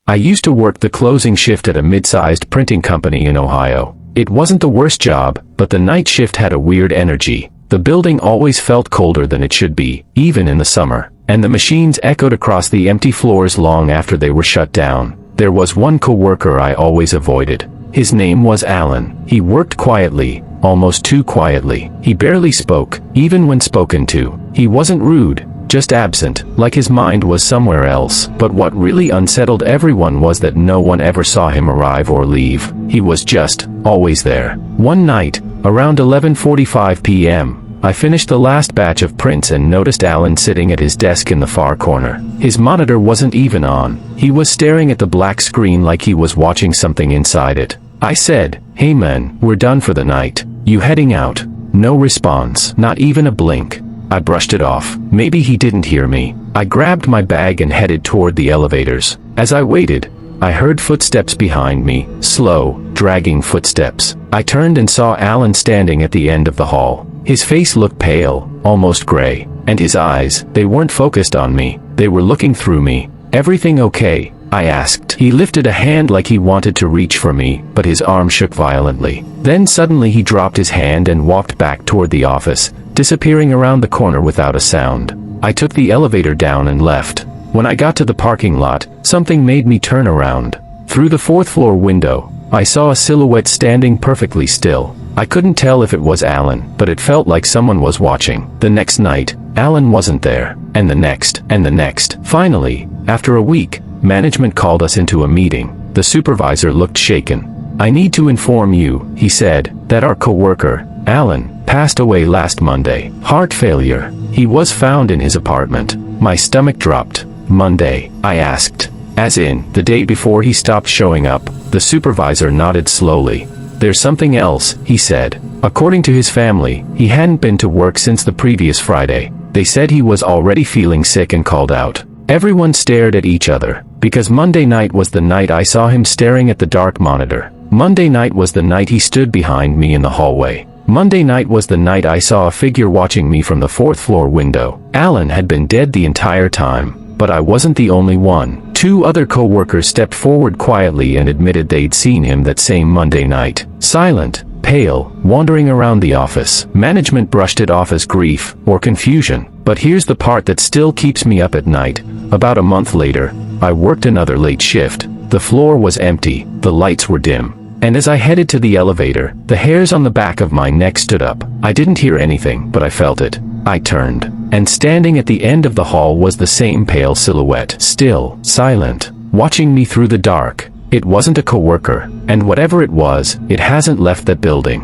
I used to work the closing shift at a mid-sized printing company in Ohio. It wasn't the worst job, but the night shift had a weird energy. The building always felt colder than it should be, even in the summer, and the machines echoed across the empty floors long after they were shut down. There was one coworker I always avoided. His name was Alan. He worked quietly, almost too quietly. He barely spoke, even when spoken to. He wasn't rude, just absent, like his mind was somewhere else. But what really unsettled everyone was that no one ever saw him arrive or leave. He was just always there. One night, around 11:45 p.m., I finished the last batch of prints and noticed Alan sitting at his desk in the far corner. His monitor wasn't even on. He was staring at the black screen like he was watching something inside it. I said, "Hey man, we're done for the night. You heading out?" No response, not even a blink. I brushed it off. Maybe he didn't hear me. I grabbed my bag and headed toward the elevators. As I waited, I heard footsteps behind me, slow, dragging footsteps. I turned and saw Alan standing at the end of the hall. His face looked pale, almost gray, and his eyes, they weren't focused on me, they were looking through me. "Everything okay?" I asked. He lifted a hand like he wanted to reach for me, but his arm shook violently. Then suddenly he dropped his hand and walked back toward the office, disappearing around the corner without a sound. I took the elevator down and left. When I got to the parking lot, something made me turn around. Through the fourth-floor window, I saw a silhouette standing perfectly still. I couldn't tell if it was Alan, but it felt like someone was watching. The next night, Alan wasn't there, and the next, and the next. Finally, after a week, management called us into a meeting. The supervisor looked shaken. "I need to inform you," he said, "that our coworker, Alan, passed away last Monday. Heart failure. He was found in his apartment." My stomach dropped. "Monday?" I asked. "As in, the day before he stopped showing up." The supervisor nodded slowly. "There's something else," he said. According to his family, he hadn't been to work since the previous Friday. They said he was already feeling sick and called out. Everyone stared at each other, because Monday night was the night I saw him staring at the dark monitor. Monday night was the night he stood behind me in the hallway. Monday night was the night I saw a figure watching me from the fourth-floor window. Alan had been dead the entire time, but I wasn't the only one. Two other co-workers stepped forward quietly and admitted they'd seen him that same Monday night. Silent, pale, wandering around the office. Management brushed it off as grief or confusion. But here's the part that still keeps me up at night. About a month later, I worked another late shift. The floor was empty, the lights were dim. And as I headed to the elevator, the hairs on the back of my neck stood up. I didn't hear anything, but I felt it. I turned, and standing at the end of the hall was the same pale silhouette, still, silent, watching me through the dark. It wasn't a coworker, and whatever it was, it hasn't left that building.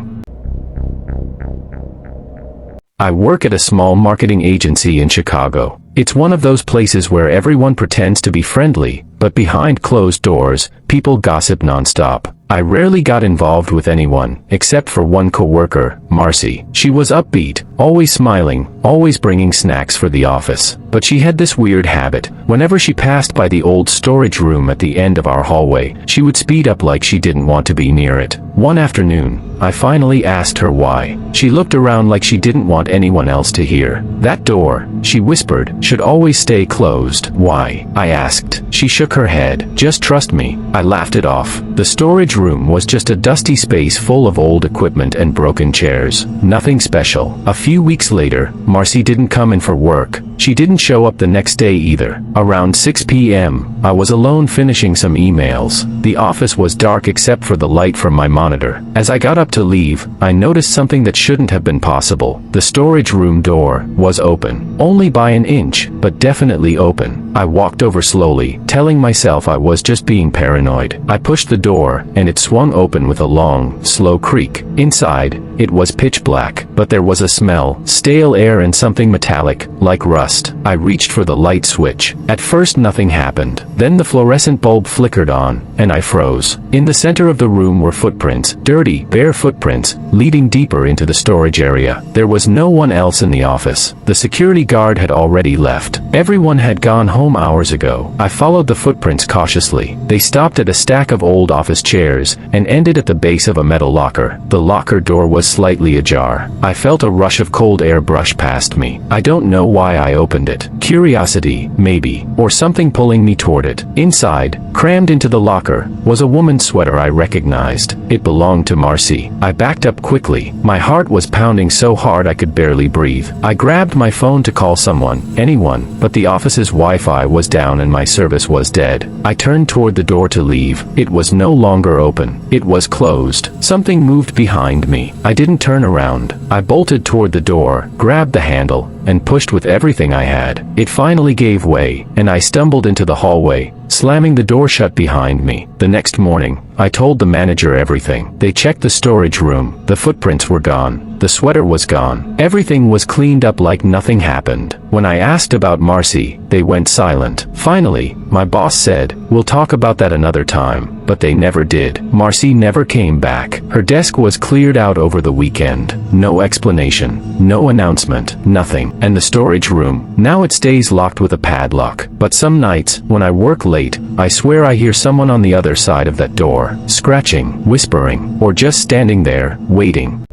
I work at a small marketing agency in Chicago. It's one of those places where everyone pretends to be friendly, but behind closed doors, people gossip nonstop. I rarely got involved with anyone, except for one coworker, Marcy. She was upbeat, always smiling, always bringing snacks for the office. But she had this weird habit. Whenever she passed by the old storage room at the end of our hallway, she would speed up like she didn't want to be near it. One afternoon, I finally asked her why. She looked around like she didn't want anyone else to hear. "That door," she whispered, "should always stay closed." "Why?" I asked. She shook her head. "Just trust me." I laughed it off. The storage room was just a dusty space full of old equipment and broken chairs. Nothing special. A few weeks later, Marcy didn't come in for work. She didn't show up the next day either. Around 6 p.m., I was alone finishing some emails. The office was dark except for the light from my monitor. As I got up to leave, I noticed something that shouldn't have been possible. The storage room door was open. Only by an inch, but definitely open. I walked over slowly, telling myself I was just being paranoid. I pushed the door, and it swung open with a long, slow creak. Inside, it was pitch black, but there was a smell, stale air and something metallic, like rust. I reached for the light switch. At first nothing happened. Then the fluorescent bulb flickered on, and I froze. In the center of the room were footprints, dirty, bare footprints, leading deeper into the storage area. There was no one else in the office. The security guard had already left. Everyone had gone home hours ago. I followed the footprints cautiously. They stopped at a stack of old office chairs stairs, and ended at the base of a metal locker. The locker door was slightly ajar. I felt a rush of cold air brush past me. I don't know why I opened it. Curiosity, maybe, or something pulling me toward it. Inside, crammed into the locker, was a woman's sweater I recognized. It belonged to Marcy. I backed up quickly. My heart was pounding so hard I could barely breathe. I grabbed my phone to call someone, anyone, but the office's Wi-Fi was down and my service was dead. I turned toward the door to leave. It was no longer open. It was closed. Something moved behind me. I didn't turn around. I bolted toward the door, grabbed the handle, and pushed with everything I had. It finally gave way, and I stumbled into the hallway, slamming the door shut behind me. The next morning, I told the manager everything. They checked the storage room. The footprints were gone. The sweater was gone. Everything was cleaned up like nothing happened. When I asked about Marcy, they went silent. Finally, my boss said, "We'll talk about that another time," but they never did. Marcy never came back. Her desk was cleared out over the weekend. No explanation. No announcement. Nothing. And the storage room, now it stays locked with a padlock. But some nights, when I work late, I swear I hear someone on the other side of that door, scratching, whispering, or just standing there, waiting.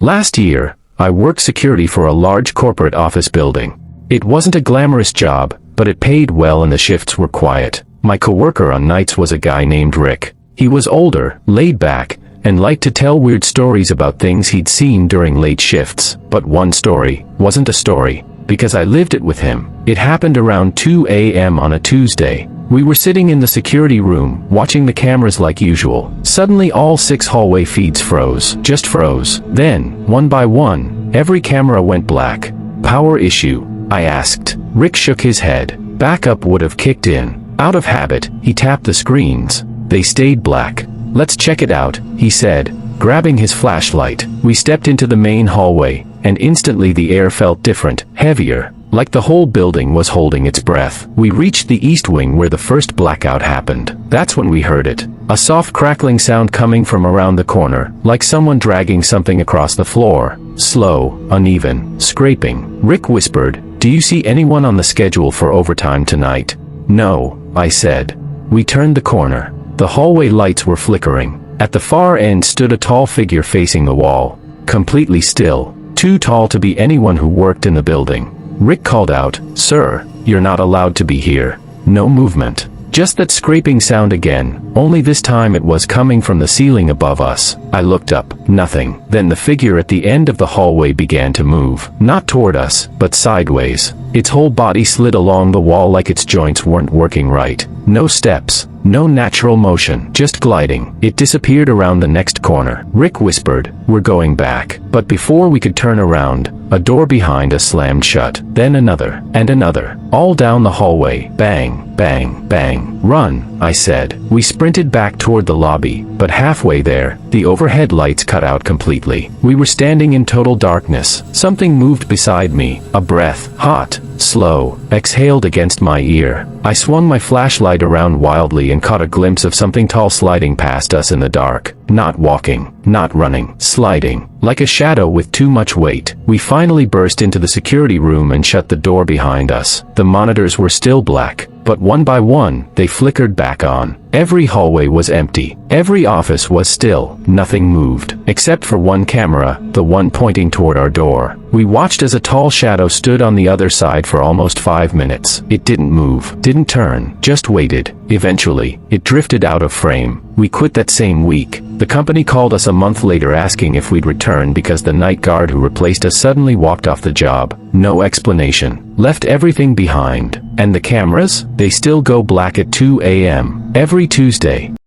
Last year, I worked security for a large corporate office building. It wasn't a glamorous job, but it paid well and the shifts were quiet. My coworker on nights was a guy named Rick. He was older, laid back, and liked to tell weird stories about things he'd seen during late shifts. But one story wasn't a story, because I lived it with him. It happened around 2 a.m. on a Tuesday. We were sitting in the security room, watching the cameras like usual. Suddenly all 6 hallway feeds froze. Just froze. Then, one by one, every camera went black. "Power issue?" I asked. Rick shook his head. Backup would have kicked in. Out of habit, he tapped the screens. They stayed black. "Let's check it out," he said, grabbing his flashlight. We stepped into the main hallway, and instantly the air felt different, heavier, like the whole building was holding its breath. We reached the east wing where the first blackout happened. That's when we heard it. A soft crackling sound coming from around the corner, like someone dragging something across the floor. Slow, uneven, scraping. Rick whispered, "Do you see anyone on the schedule for overtime tonight?" "No," I said. We turned the corner. The hallway lights were flickering. At the far end stood a tall figure facing the wall. Completely still. Too tall to be anyone who worked in the building. Rick called out, "Sir, you're not allowed to be here." No movement. Just that scraping sound again, only this time it was coming from the ceiling above us. I looked up. Nothing. Then the figure at the end of the hallway began to move. Not toward us, but sideways. Its whole body slid along the wall like its joints weren't working right. No steps. No natural motion. Just gliding. It disappeared around the next corner. Rick whispered, "We're going back." But before we could turn around, a door behind us slammed shut. Then another, and another. All down the hallway. Bang, bang, bang. "Run," I said. We sprinted back toward the lobby, but halfway there, the overhead lights cut out completely. We were standing in total darkness. Something moved beside me. A breath, hot, slow, exhaled against my ear. I swung my flashlight around wildly and caught a glimpse of something tall sliding past us in the dark. Not walking, not running, sliding, like a shadow with too much weight. We finally burst into the security room and shut the door behind us. The monitors were still black, but one by one, they flickered back on. Every hallway was empty. Every office was still. Nothing moved, except for one camera, the one pointing toward our door. We watched as a tall shadow stood on the other side for almost 5 minutes. It didn't move, didn't turn, just waited. Eventually, it drifted out of frame. We quit that same week. The company called us a month later asking if we'd return because the night guard who replaced us suddenly walked off the job. No explanation. Left everything behind. And the cameras? They still go black at 2 a.m. every Tuesday.